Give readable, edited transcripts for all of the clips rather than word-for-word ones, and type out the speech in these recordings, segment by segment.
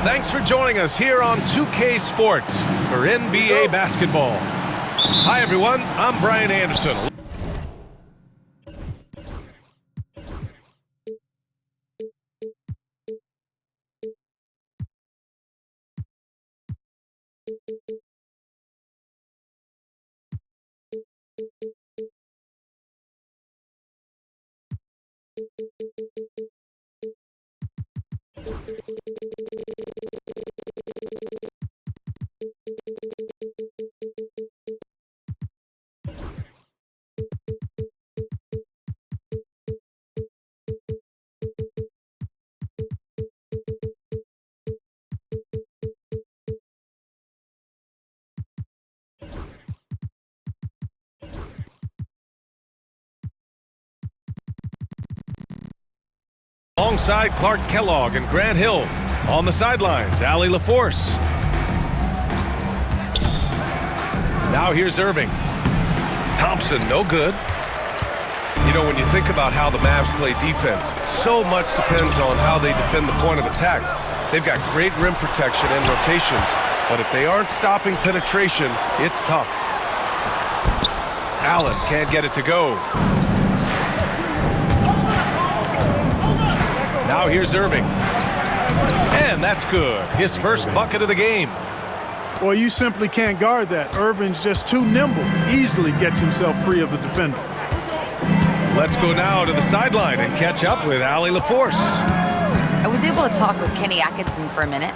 Thanks for joining us here on 2K Sports for NBA basketball. Hi, everyone. I'm Brian Anderson. Alongside Clark Kellogg and Grant Hill. On the sidelines, Allie LaForce. Now here's Irving. Thompson, no good. You know, when you think about how the Mavs play defense, so much depends on how they defend the point of attack. They've got great rim protection and rotations, but if they aren't stopping penetration, it's tough. Allen can't get it to go. Now here's Irving. And that's good. His first bucket of the game. Well, you simply can't guard that. Irving's just too nimble. Easily gets himself free of the defender. Let's go now to the sideline and catch up with Allie LaForce. I was able to talk with Kenny Atkinson for a minute,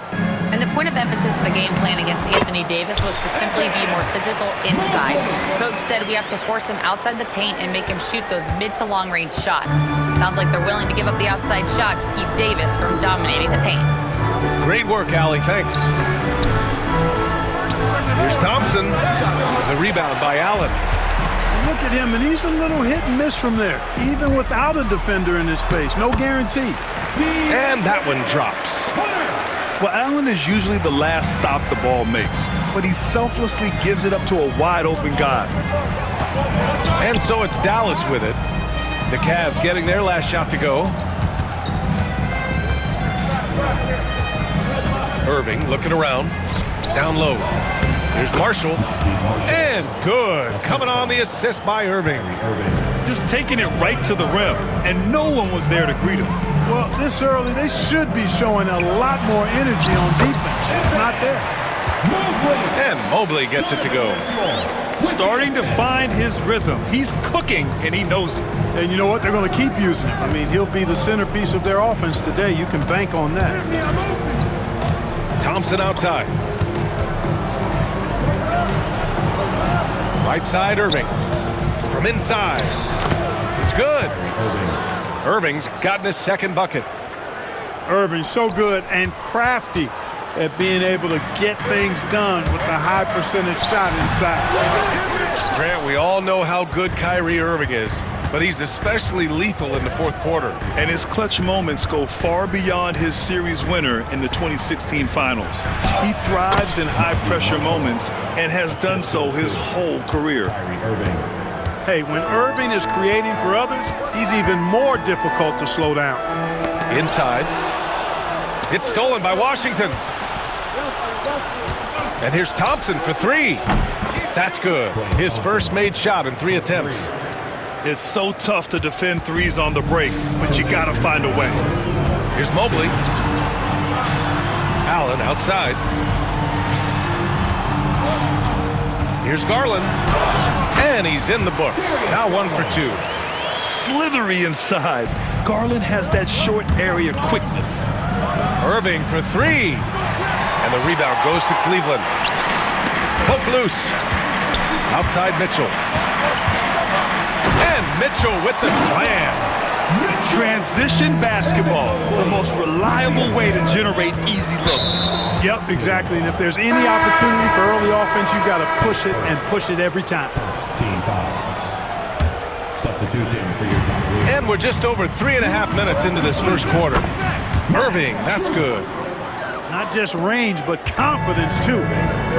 and the point of emphasis of the game plan against Anthony Davis was to simply be more physical inside. Coach said we have to force him outside the paint and make him shoot those mid to long range shots. Sounds like they're willing to give up the outside shot to keep Davis from dominating the paint. Great work, Allie. Thanks. Here's Thompson. The rebound by Allen. Look at him, and he's a little hit and miss from there, even without a defender in his face. No guarantee. And that one drops. Well, Allen is usually the last stop the ball makes, but he selflessly gives it up to a wide-open guy. And so it's Dallas with it. The Cavs getting their last shot to go. Irving looking around. Down low. Here's Marshall. And good. Coming on the assist by Irving. Just taking it right to the rim, and no one was there to greet him. Well, this early, they should be showing a lot more energy on defense. It's not there. And Mobley gets it to go. Starting to find his rhythm. He's cooking, and he knows it. And you know what? They're going to keep using him. I mean, he'll be the centerpiece of their offense today. You can bank on that. Thompson outside. Right side, Irving. From inside. It's good. Irving's gotten his second bucket. Irving so good and crafty at being able to get things done with a high percentage shot inside. Grant, we all know how good Kyrie Irving is, but he's especially lethal in the fourth quarter. And his clutch moments go far beyond his series winner in the 2016 finals. He thrives in high-pressure moments and has done so his whole career. Hey, when Irving is creating for others, he's even more difficult to slow down. Inside. It's stolen by Washington. And here's Thompson for three. That's good. His first made shot in 3 attempts. It's so tough to defend threes on the break, but you gotta find a way. Here's Mobley. Allen outside. Here's Garland. And he's in the books. Now 1 for 2. Slithery inside. Garland has that short area quickness. Irving for three. And the rebound goes to Cleveland. Poke loose. Outside Mitchell. And Mitchell with the slam. Transition basketball, the most reliable way to generate easy looks. Yep, exactly. And if there's any opportunity for early offense, you've got to push it and push it every time. Team foul. Substitution for your top leader. And we're just over 3.5 minutes into this first quarter. Irving, that's good. Not just range, but confidence, too.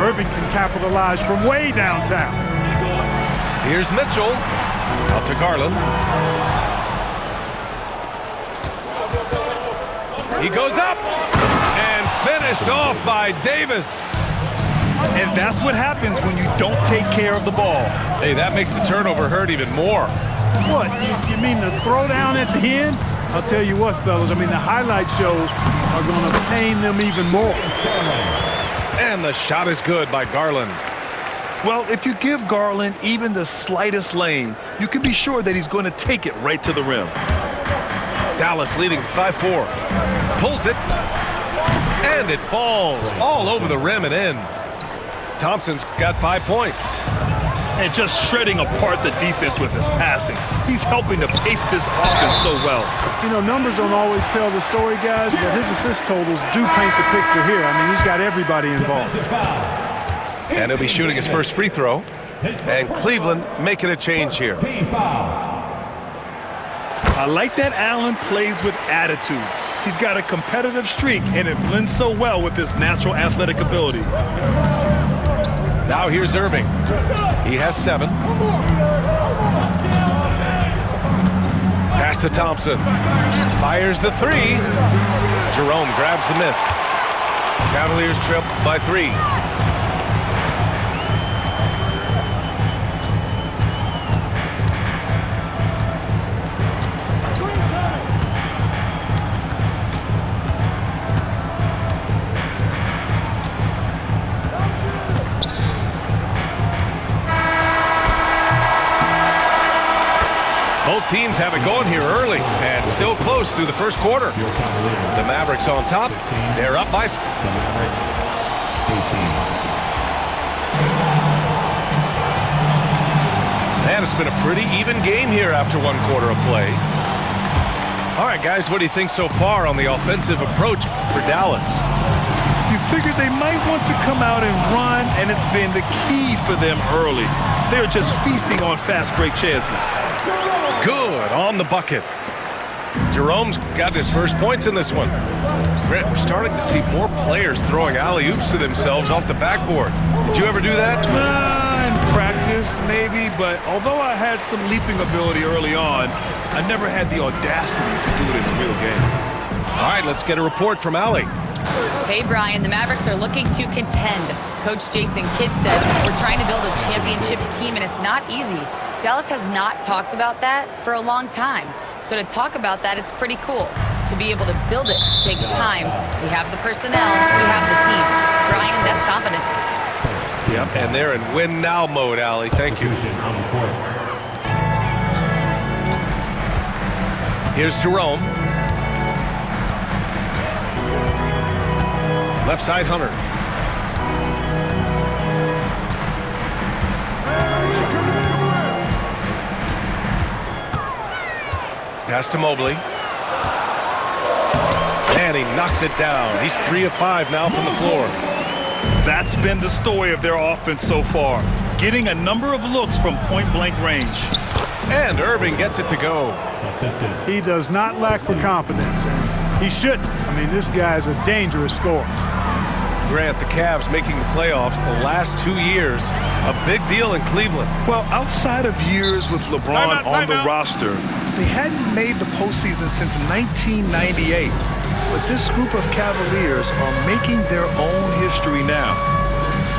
Irving can capitalize from way downtown. Here's Mitchell. Out to Garland. He goes up and finishes. Finished off by Davis. And that's what happens when you don't take care of the ball. Hey, that makes the turnover hurt even more. What, you mean the throwdown at the end? I'll tell you what, fellas, I mean, the highlight shows are going to pain them even more. And the shot is good by Garland. Well, if you give Garland even the slightest lane, you can be sure that he's going to take it right to the rim. Dallas leading by 4. Pulls it. And it falls all over the rim and in. Thompson's got 5 points. And just shredding apart the defense with his passing. He's helping to pace this offense so well. You know, numbers don't always tell the story, guys, but his assist totals do paint the picture here. I mean, he's got everybody involved. And he'll be shooting his first free throw. And Cleveland making a change here. I like that Allen plays with attitude. He's got a competitive streak, and it blends so well with his natural athletic ability. Now here's Irving. He has 7. Pass to Thompson. Fires the 3. Jerome grabs the miss. Cavaliers trip by 3. Both teams have it going here early and still close through the first quarter. The Mavericks on top. They're up by 18. And it's been a pretty even game here after 1 quarter of play. All right, guys, what do you think so far on the offensive approach for Dallas? You figured they might want to come out and run, and it's been the key for them early. They're just feasting on fast break chances. Good on the bucket. Jerome's got his first points in this one. Grant, we're starting to see more players throwing alley-oops to themselves off the backboard. Did you ever do that? In practice, maybe, but although I had some leaping ability early on, I never had the audacity to do it in a real game. All right, let's get a report from Allie. Hey, Brian, the Mavericks are looking to contend. Coach Jason Kidd said, we're trying to build a championship team, and it's not easy. Dallas has not talked about that for a long time. So to talk about that, it's pretty cool. To be able to build it takes time. We have the personnel, we have the team. Brian, that's confidence. Yep, and they're in win-now mode, Allie. Thank you. Here's Jerome. Left side, Hunter. Pass to Mobley. And he knocks it down. He's 3 of 5 now from the floor. That's been the story of their offense so far. Getting a number of looks from point-blank range. And Irving gets it to go. He does not lack for confidence. He shouldn't. I mean, this guy's a dangerous scorer. Grant, the Cavs making the playoffs the last 2 years. A big deal in Cleveland. Well, outside of years with LeBron on the roster, they hadn't made the postseason since 1998. But this group of Cavaliers are making their own history now.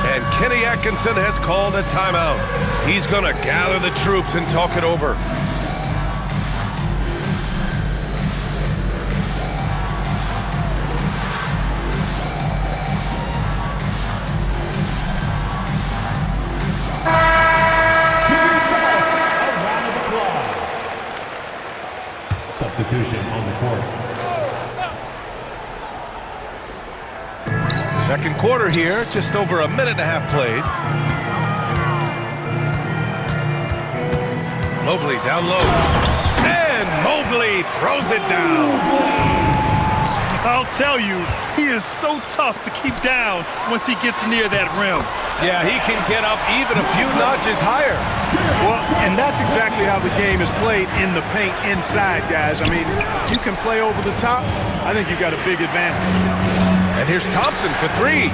And Kenny Atkinson has called a timeout. He's going to gather the troops and talk it over. Substitution on the court. Second quarter here, just over a minute and a half played. Mobley down low. And Mobley throws it down. I'll tell you, he is so tough to keep down once he gets near that rim. Yeah, he can get up even a few notches higher. Well, and that's exactly how the game is played in the paint inside, guys. I mean, you can play over the top. I think you've got a big advantage. And here's Thompson for 3.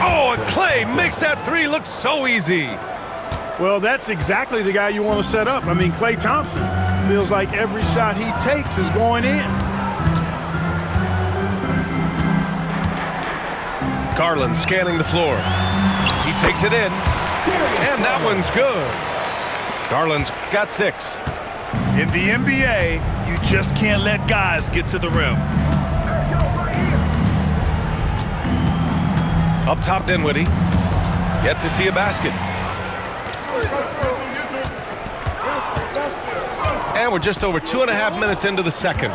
Oh, and Clay makes that 3 look so easy. Well, that's exactly the guy you want to set up. I mean, Klay Thompson feels like every shot he takes is going in. Garland scanning the floor. He takes it in, and that one's good. Garland's got 6. In the NBA, you just can't let guys get to the rim. Up top, Dinwiddie. Yet to see a basket. And we're just over 2.5 minutes into the second.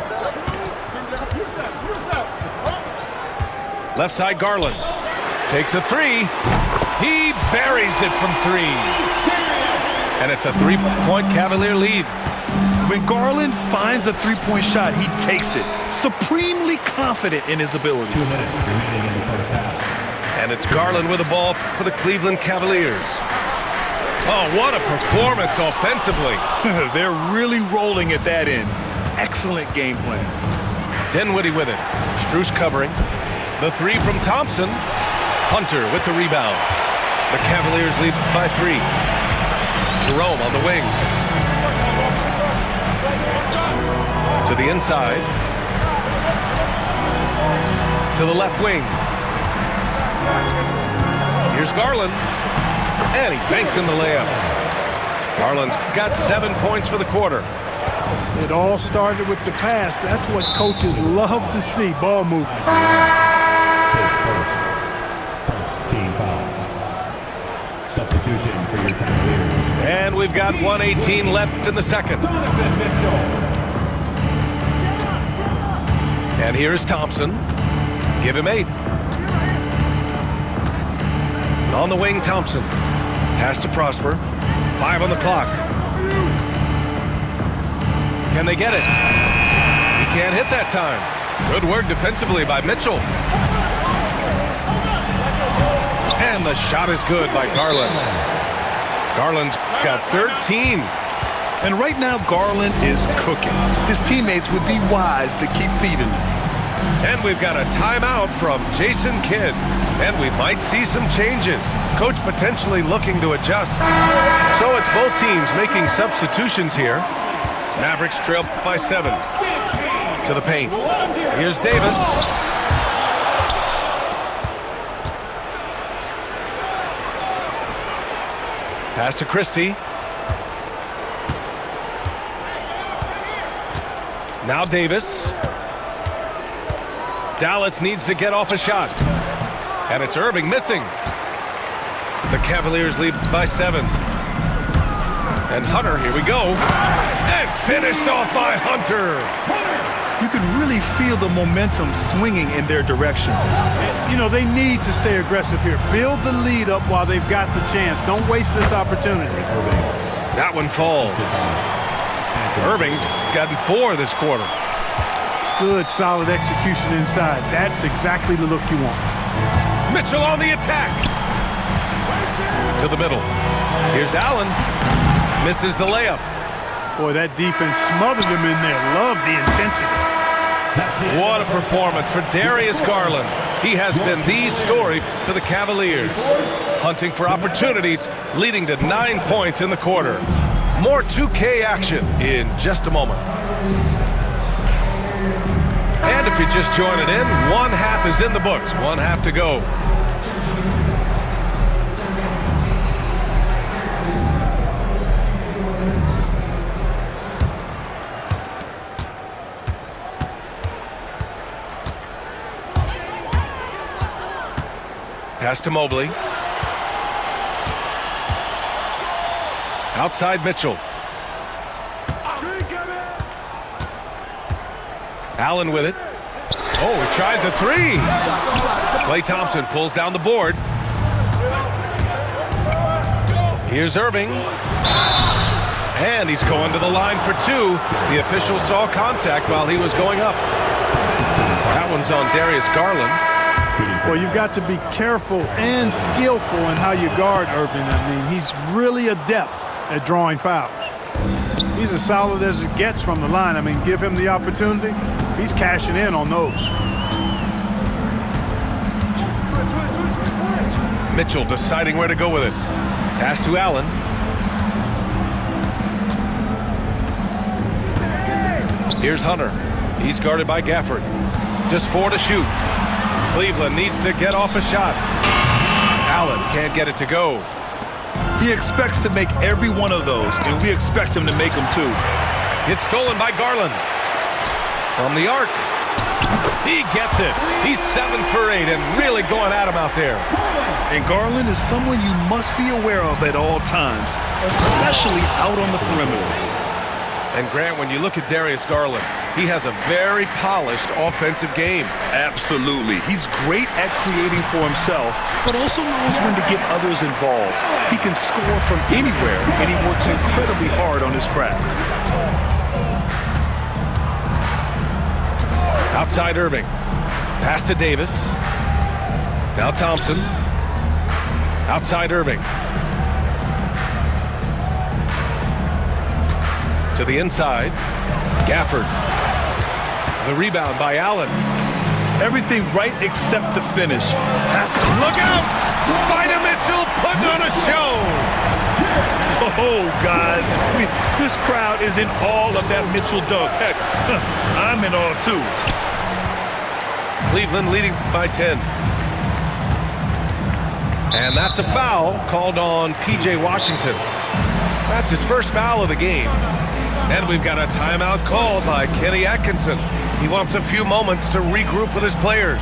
Left side, Garland. Takes a 3. He buries it from 3. And it's a 3-point Cavalier lead. When Garland finds a three-point shot, he takes it, supremely confident in his abilities. 2 minutes remaining in the first half. And it's Garland with the ball for the Cleveland Cavaliers. Oh, what a performance offensively. They're really rolling at that end. Excellent game plan. Dinwiddie with it. Strus covering. The 3 from Thompson. Hunter with the rebound. The Cavaliers lead by 3. Jerome on the wing. To the inside. To the left wing. Here's Garland. And he banks in the layup. Garland's got 7 points for the quarter. It all started with the pass. That's what coaches love to see, ball movement. His first team foul. Substitution for your Cavaliers. And we've got 1:18 left in the second. Donovan Mitchell. And here's Thompson. Give him 8. On the wing, Thompson. Pass to Prosper. 5 on the clock. Can they get it? He can't hit that time. Good work defensively by Mitchell. And the shot is good by Garland. Garland's got 13. And right now, Garland is cooking. His teammates would be wise to keep feeding him. And we've got a timeout from Jason Kidd. And we might see some changes. Coach potentially looking to adjust. So it's both teams making substitutions here. Mavericks trail by 7. To the paint. Here's Davis. Pass to Christie. Now Davis. Dallas needs to get off a shot. And it's Irving missing. The Cavaliers lead by 7. And Hunter, here we go. And finished off by Hunter. You can really feel the momentum swinging in their direction. You know, they need to stay aggressive here. Build the lead up while they've got the chance. Don't waste this opportunity. That one falls. Irving's gotten 4 this quarter. Good, solid execution inside. That's exactly the look you want. Mitchell on the attack. To the middle. Here's Allen. Misses the layup. Boy, that defense smothered him in there. Love the intensity. What a performance for Darius Garland. He has been the story for the Cavaliers. Hunting for opportunities, leading to 9 points in the quarter. More 2K action in just a moment. And if you're just joining in, 1 half is in the books. 1 half to go. Pass to Mobley. Outside Mitchell. Allen with it. Oh, he tries a 3. Klay Thompson pulls down the board. Here's Irving. And he's going to the line for 2. The official saw contact while he was going up. That one's on Darius Garland. Well, you've got to be careful and skillful in how you guard Irving. I mean, he's really adept at drawing fouls. He's as solid as it gets from the line. I mean, give him the opportunity. He's cashing in on those. Mitchell deciding where to go with it. Pass to Allen. Here's Hunter. He's guarded by Gafford. Just 4 to shoot. Cleveland needs to get off a shot. Allen can't get it to go. He expects to make every one of those, and we expect him to make them too. It's stolen by Garland. From the arc. He gets it. He's 7 for 8 and really going at him out there. And Garland is someone you must be aware of at all times, especially out on the perimeter. And Grant, when you look at Darius Garland, he has a very polished offensive game. Absolutely. He's great at creating for himself, but also knows when to get others involved. He can score from anywhere, and he works incredibly hard on his craft. Outside Irving. Pass to Davis. Now Thompson. Outside Irving. To the inside. Gafford. The rebound by Allen. Everything right except the finish. Look out! Spider Mitchell putting on a show! Oh, guys, this crowd is in awe of that Mitchell dunk. Heck, I'm in awe, too. Cleveland leading by 10. And that's a foul called on P.J. Washington. That's his first foul of the game. And we've got a timeout called by Kenny Atkinson. He wants a few moments to regroup with his players.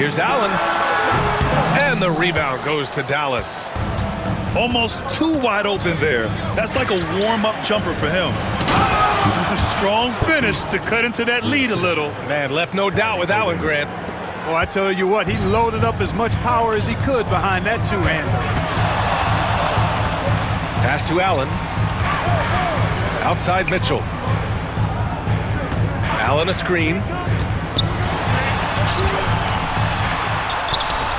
Here's Allen. And the rebound goes to Dallas. Almost too wide open there. That's like a warm-up jumper for him. A strong finish to cut into that lead a little. Man, left no doubt with that one, Grant. Well, I tell you what, he loaded up as much power as he could behind that two-hander. Pass to Allen. Outside Mitchell. Allen a screen.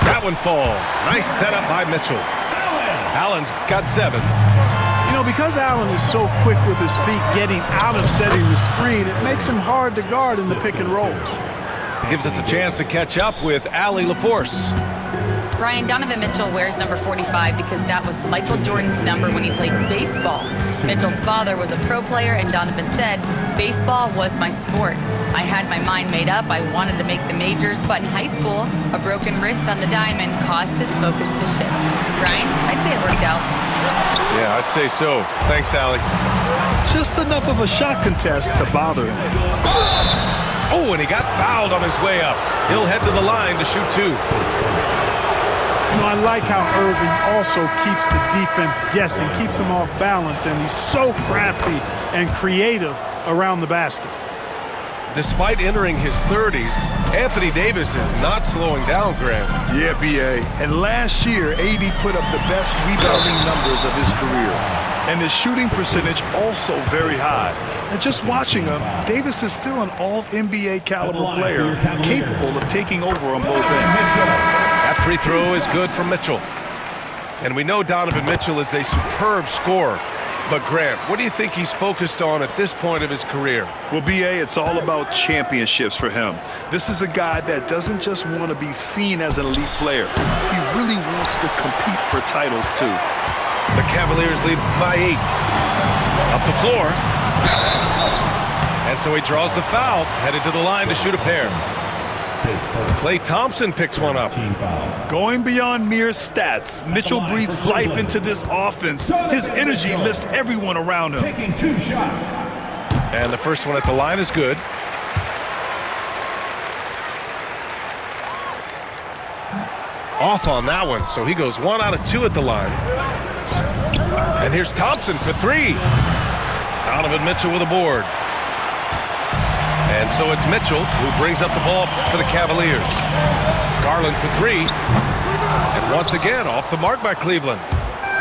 That one falls. Nice setup by Mitchell. Allen's got 7. You know, because Allen is so quick with his feet getting out of setting the screen, it makes him hard to guard in the pick and rolls. Gives us a chance to catch up with Allie LaForce. Brian, Donovan Mitchell wears number 45 because that was Michael Jordan's number when he played baseball. Mitchell's father was a pro player, and Donovan said, "Baseball was my sport. I had my mind made up. I wanted to make the majors, but in high school, a broken wrist on the diamond caused his focus to shift." Brian, I'd say it worked out. Yeah, I'd say so. Thanks, Allie. Just enough of a shot contest to bother him. Oh, and he got fouled on his way up. He'll head to the line to shoot 2. You know, I like how Irving also keeps the defense guessing, keeps them off balance, and he's so crafty and creative around the basket. Despite entering his 30s, Anthony Davis is not slowing down, Grant. Yeah, B.A. And last year, AD put up the best rebounding numbers of his career. And his shooting percentage also very high. And just watching him, Davis is still an all-NBA caliber player, capable of taking over on both ends. That free throw is good for Mitchell. And we know Donovan Mitchell is a superb scorer. But Grant, what do you think he's focused on at this point of his career? Well, B.A., it's all about championships for him. This is a guy that doesn't just want to be seen as an elite player. He really wants to compete for titles, too. The Cavaliers lead by 8. Up the floor. And so he draws the foul, headed to the line to shoot a pair. Klay Thompson picks one up. Going beyond mere stats, Mitchell breathes life into this offense. His energy lifts everyone around him. Taking 2 shots. And the first one at the line is good. Off on that one, so he goes 1 out of 2 at the line. And here's Thompson for 3. Donovan Mitchell with a board. And so it's Mitchell who brings up the ball for the Cavaliers. Garland for 3. And once again, off the mark by Cleveland.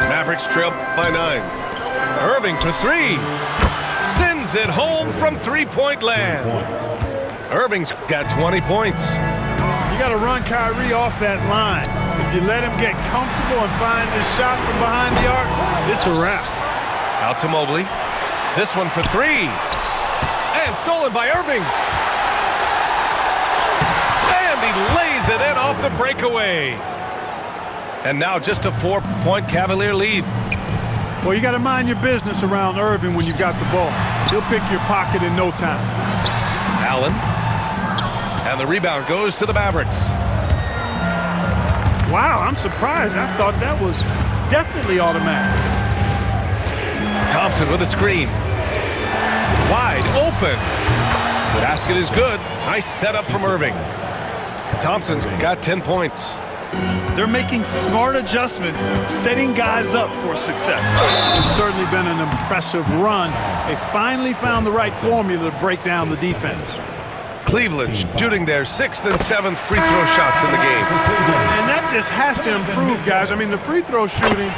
Mavericks trail by 9. Irving for 3. Sends it home from three-point land. Irving's got 20 points. You got to run Kyrie off that line. If you let him get comfortable and find his shot from behind the arc, it's a wrap. Out to Mobley. This one for three. And stolen by Irving. And he lays it in off the breakaway. And now just a 4-point Cavalier lead. Well, you got to mind your business around Irving when you got the ball. He'll pick your pocket in no time. Allen. And the rebound goes to the Mavericks. Wow, I'm surprised. I thought that was definitely automatic. Thompson with a screen. Wide open. The basket is good. Nice setup from Irving. Thompson's got 10 points. They're making smart adjustments, setting guys up for success. It's certainly been an impressive run. They finally found the right formula to break down the defense. Cleveland shooting their 6th and 7th free throw shots in the game. And that just has to improve, guys. I mean, the free throw shooting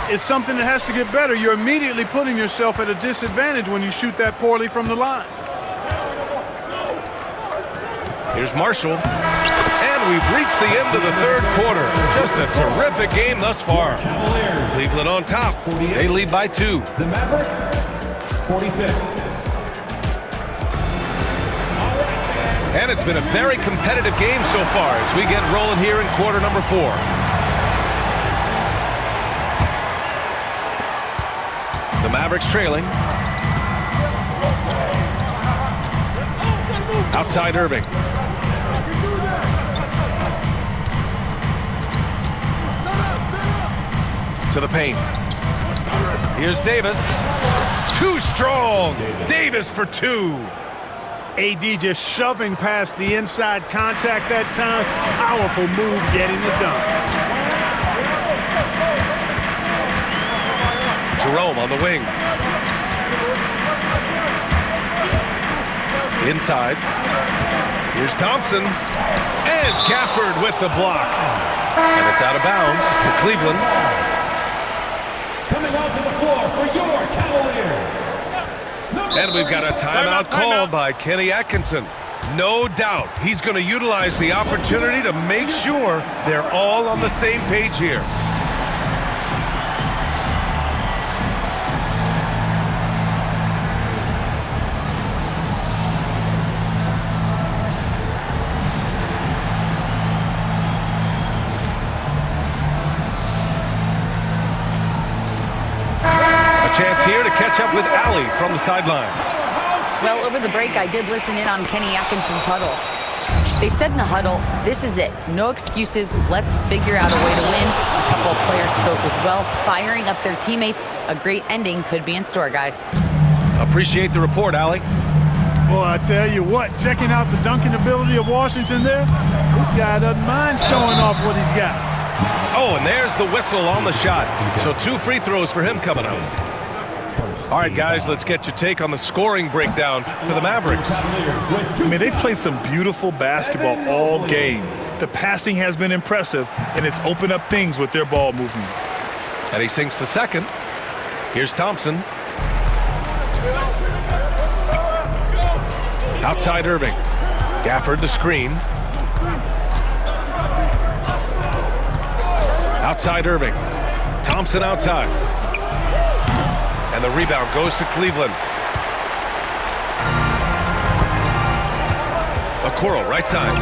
is something that has to get better. You're immediately putting yourself at a disadvantage when you shoot that poorly from the line. Here's Marshall. And we've reached the end of the third quarter. Just a terrific game thus far. Cleveland on top. They lead by 2. The Mavericks, 46. And it's been a very competitive game so far as we get rolling here in quarter number 4. The Mavericks trailing. Outside Irving. To the paint. Here's Davis. Too strong. Davis for 2. AD just shoving past the inside contact that time. Powerful move getting it done. Jerome on the wing. Inside. Here's Thompson. And Gafford with the block. And it's out of bounds to Cleveland. Coming onto the floor for your Cavaliers. And we've got a timeout called by Kenny Atkinson. No doubt he's going to utilize the opportunity to make sure they're all on the same page here. Chance here to catch up with Allie from the sideline. Well, over the break, I did listen in on Kenny Atkinson's huddle. They said in the huddle, this is it. No excuses. Let's figure out a way to win. A couple of players spoke as well, firing up their teammates. A great ending could be in store, guys. Appreciate the report, Allie. Well, I tell you what, checking out the dunking ability of Washington there, this guy doesn't mind showing off what he's got. Oh, and there's the whistle on the shot. So 2 free throws for him coming up. All right, guys, let's get your take on the scoring breakdown for the Mavericks. I mean, they played some beautiful basketball all game. The passing has been impressive, and it's opened up things with their ball movement. And he sinks the second. Here's Thompson. Outside Irving. Gafford the screen. Outside Irving. Thompson outside. And the rebound goes to Cleveland. Okoro, right side.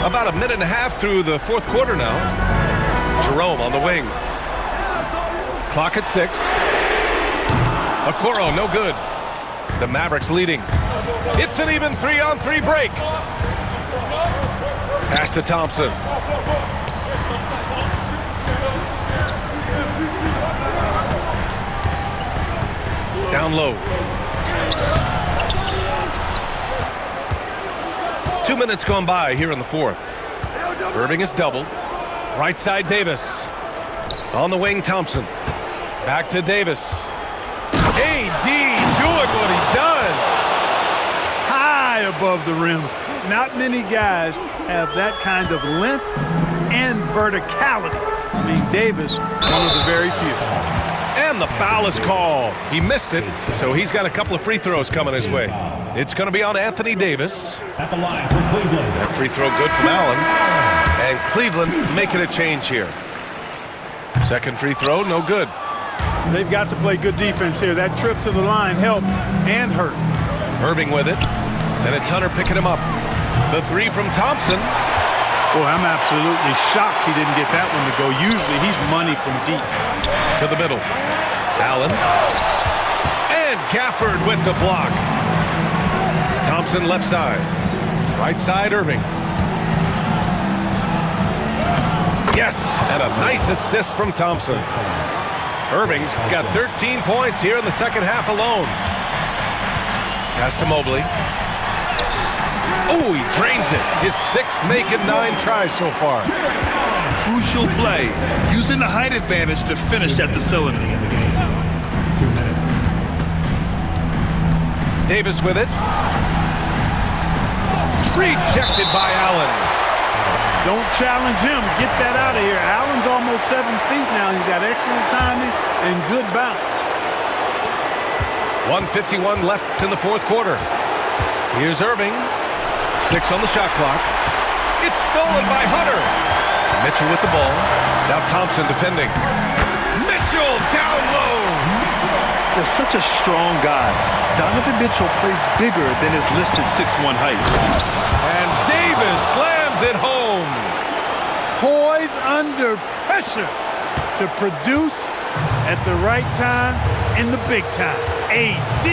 About a minute and a half through the fourth quarter now. Jerome on the wing. Clock at 6. Okoro, no good. The Mavericks leading. It's an even 3-on-3 break. Pass to Thompson. Down low. 2 minutes gone by here in the fourth. Irving is doubled. Right side Davis. On the wing Thompson. Back to Davis. AD doing what he does. High above the rim. Not many guys have that kind of length and verticality. I mean, Davis, one of the very few. And the foul is called. He missed it, so he's got a couple of free throws coming his way. It's going to be on Anthony Davis. At the line for Cleveland. That free throw good from Allen. And Cleveland making a change here. Second free throw, no good. They've got to play good defense here. That trip to the line helped and hurt. Irving with it. And it's Hunter picking him up. The three from Thompson. Boy, I'm absolutely shocked he didn't get that one to go. Usually he's money from deep. To the middle. Allen. And Gafford with the block. Thompson left side. Right side, Irving. Yes, and a nice assist from Thompson. Irving's got 13 points here in the second half alone. Pass to Mobley. Oh, he drains it. His sixth making 9 tries so far. Crucial play, using the height advantage to finish at the cylinder. 2 minutes. Davis with it. Rejected by Allen. Don't challenge him. Get that out of here. Allen's almost 7 feet now. He's got excellent timing and good bounce. 1:51 left in the fourth quarter. Here's Irving. 6 on the shot clock. It's stolen by Hunter. Mitchell with the ball. Now Thompson defending. Mitchell down low. They're such a strong guy. Donovan Mitchell plays bigger than his listed 6'1" height. And Davis slams it home. Poise under pressure to produce at the right time in the big time. AD.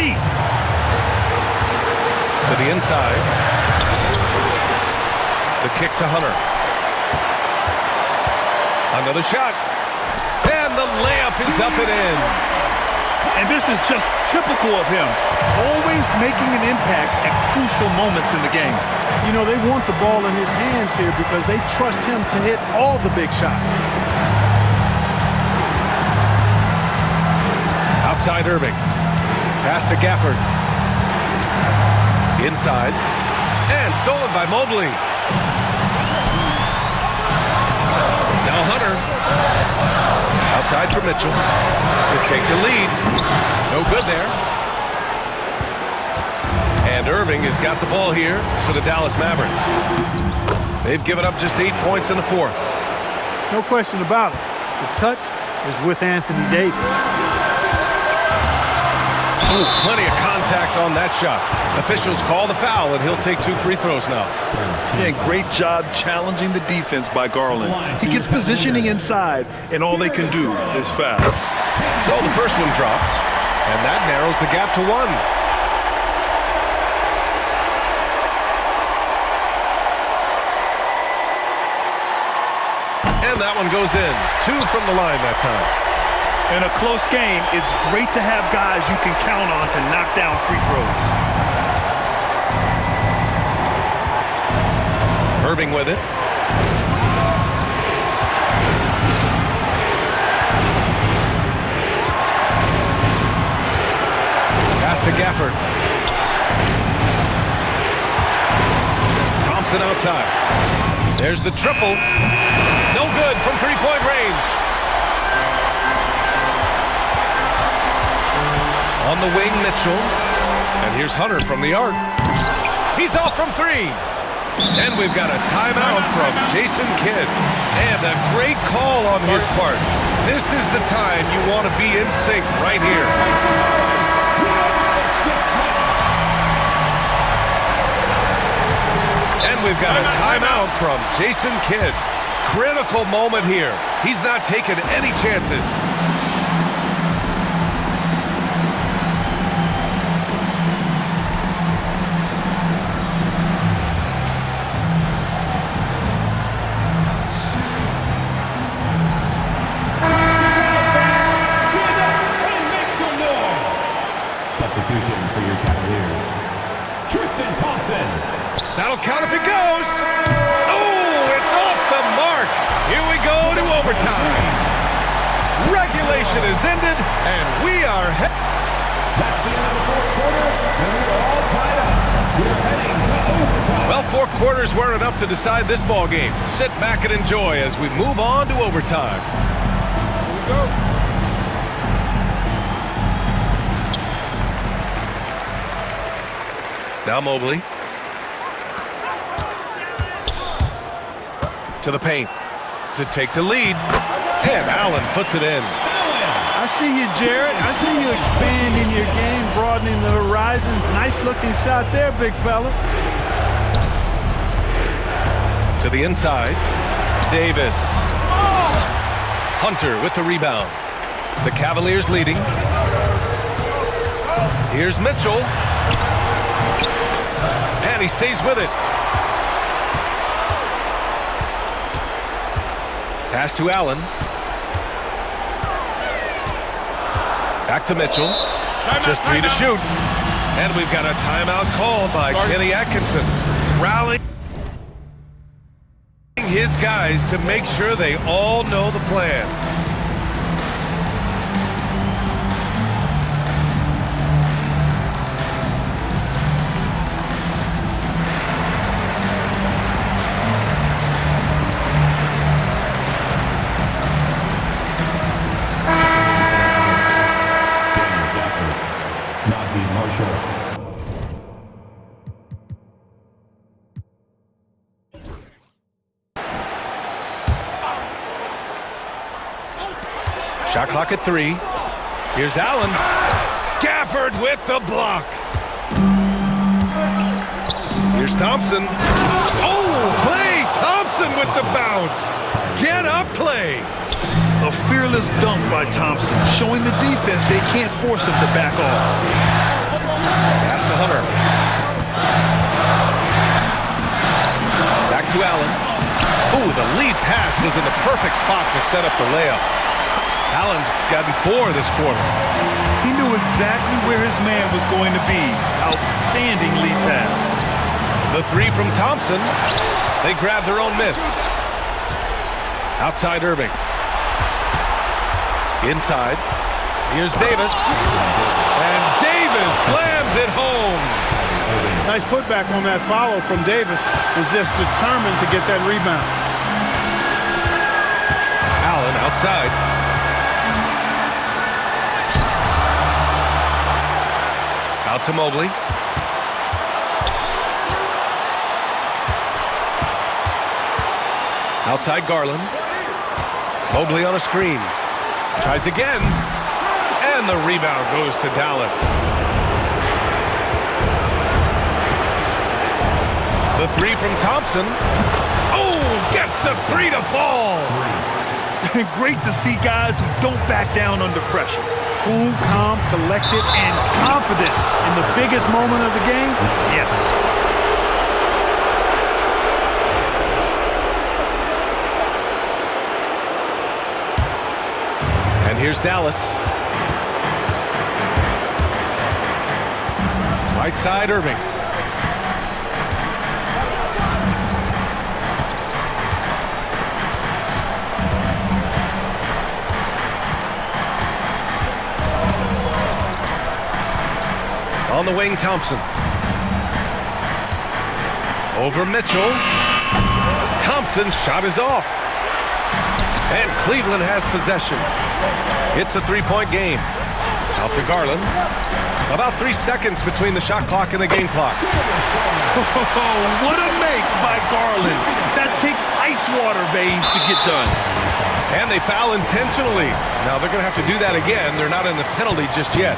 To the inside. The kick to Hunter. Another shot. And the layup is up and in. And this is just typical of him. Always making an impact at crucial moments in the game. You know, they want the ball in his hands here because they trust him to hit all the big shots. Outside Irving. Pass to Gafford. Inside. And stolen by Mobley. Now Hunter. Outside for Mitchell. To take the lead. No good there. And Irving has got the ball here for the Dallas Mavericks. They've given up just 8 points in the fourth. No question about it. The touch is with Anthony Davis. Oh, plenty of contact on that shot. Officials call the foul, and he'll take 2 free throws now. Yeah, great job challenging the defense by Garland. He gets positioning inside, and all they can do is foul. So the first one drops, and that narrows the gap to 1. And that one goes in. 2 from the line that time. In a close game, it's great to have guys you can count on to knock down free throws. Irving with it. Pass to Gafford. Thompson outside. There's the triple. No good from three-point range. On the wing, Mitchell. And here's Hunter from the arc. He's off from 3. And we've got a timeout from Jason Kidd. And a great call on his part. This is the time you want to be in sync right here. And we've got a timeout from Jason Kidd. Critical moment here. He's not taking any chances. Substitution for your Cavaliers. Tristan Thompson. That'll count if it goes. Oh, it's off the mark. Here we go to overtime. Regulation is ended, and we are That's the end of the fourth quarter, and we're all tied up. We're heading to overtime. well, 4 quarters weren't enough to decide this ball game. Sit back and enjoy as we move on to overtime. Here we go. Now Mobley. To the paint to take the lead. And Allen puts it in. I see you, Jared. I see you expanding your game, broadening the horizons. Nice looking shot there, big fella. To the inside. Davis. Hunter with the rebound. The Cavaliers leading. Here's Mitchell. And he stays with it. Pass to Allen. Back to Mitchell. Just 3 to shoot. And we've got a timeout called by Kenny Atkinson. Rallying his guys to make sure they all know the plan. Shot clock at 3. Here's Allen. Gafford with the block. Here's Thompson. Oh, Klay Thompson with the bounce. Get up, Klay. A fearless dunk by Thompson, showing the defense they can't force him to back off. Pass to Hunter. Back to Allen. Oh, the lead pass was in the perfect spot to set up the layup. Allen's got 4 this quarter. He knew exactly where his man was going to be. Outstanding lead pass. The 3 from Thompson. They grab their own miss. Outside Irving. Inside. Here's Davis. And Davis slams it home. Nice putback on that follow from Davis. Was just determined to get that rebound. Allen outside. Out to Mobley. Outside Garland. Mobley on a screen. Tries again. And the rebound goes to Dallas. The 3 from Thompson. Oh, gets the 3 to fall. Great to see guys who don't back down under pressure. Cool, calm, collected, and confident in the biggest moment of the game? Yes. And here's Dallas. Right side, Irving. On the wing, Thompson. Over Mitchell. Thompson's shot is off. And Cleveland has possession. It's a 3-point game. Out to Garland. About 3 seconds between the shot clock and the game clock. Oh, what a make by Garland. That takes ice water veins to get done. And they foul intentionally. Now they're going to have to do that again. They're not in the penalty just yet.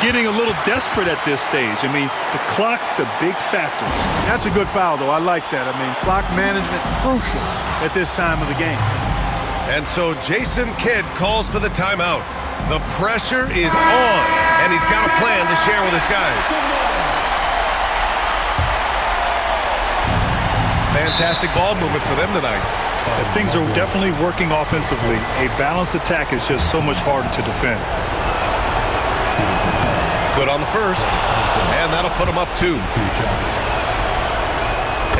Getting a little desperate at this stage. I mean, the clock's the big factor. That's a good foul, though. I like that. I mean, clock management crucial at this time of the game. And so Jason Kidd calls for the timeout. The pressure is on, and he's got a plan to share with his guys. Fantastic ball movement for them tonight. Things are definitely working offensively. A balanced attack is just so much harder to defend. Good on the first, and that'll put him up 2.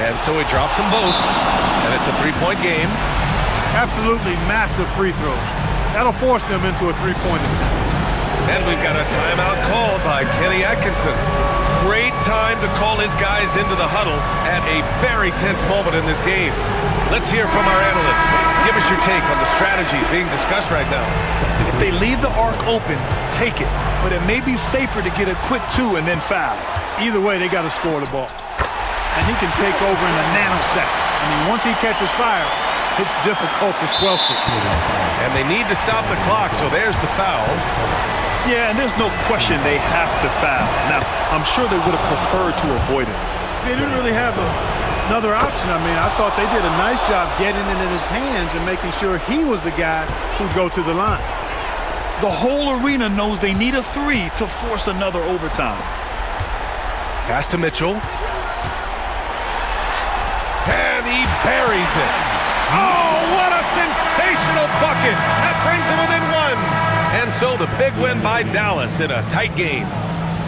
And so he drops them both, and it's a 3-point game. Absolutely massive free throws. That'll force them into a 3-point attack. And we've got a timeout called by Kenny Atkinson. Great time to call his guys into the huddle at a very tense moment in this game. Let's hear from our analyst. Give us your take on the strategy being discussed right now. If they leave the arc open, take it. But it may be safer to get a quick 2 and then foul. Either way, they got to score the ball. And he can take over in a nanosecond. I mean, once he catches fire, it's difficult to squelch it. And they need to stop the clock, so there's the foul. Yeah, and there's no question they have to foul. Now, I'm sure they would have preferred to avoid it. They didn't really have another option. I mean, I thought they did a nice job getting it in his hands and making sure he was the guy who'd go to the line. The whole arena knows they need a 3 to force another overtime. Pass to Mitchell. And he buries it. Oh, what a sensational bucket. That brings him within 1. And so the big win by Dallas in a tight game.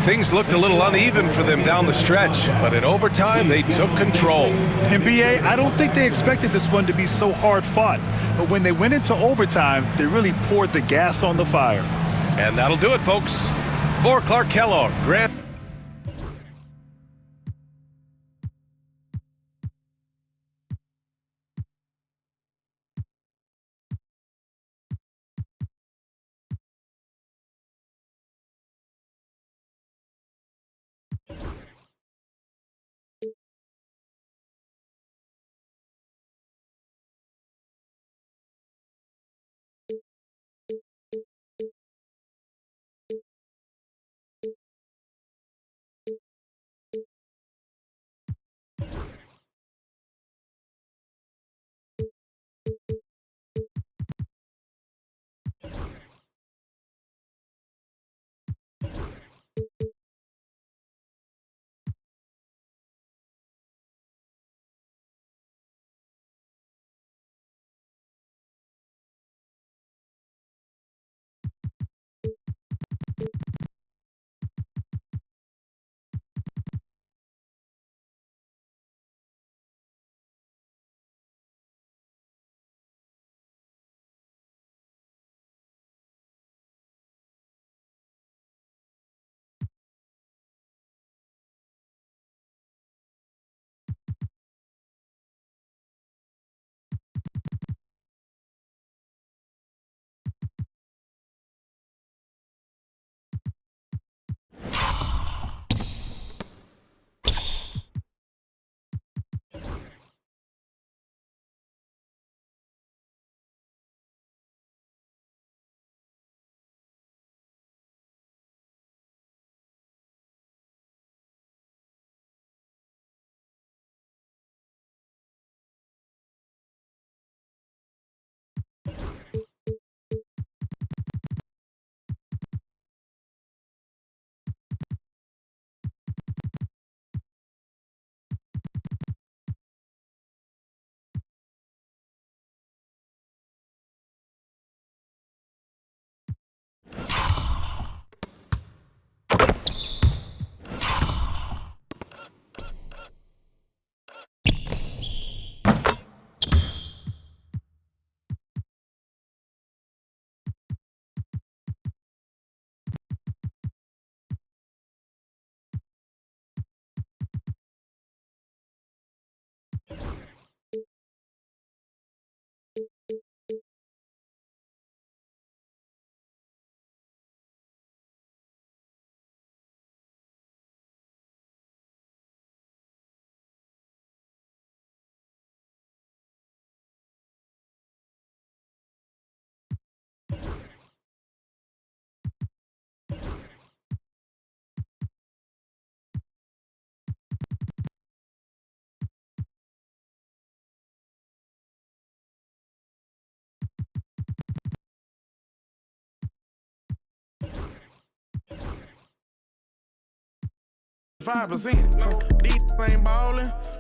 Things looked a little uneven for them down the stretch, but in overtime, they took control. And B.A., I don't think they expected this one to be so hard-fought. But when they went into overtime, they really poured the gas on the fire. And that'll do it, folks. For Clark Kellogg, Grant. $5%. These ain't ballin'.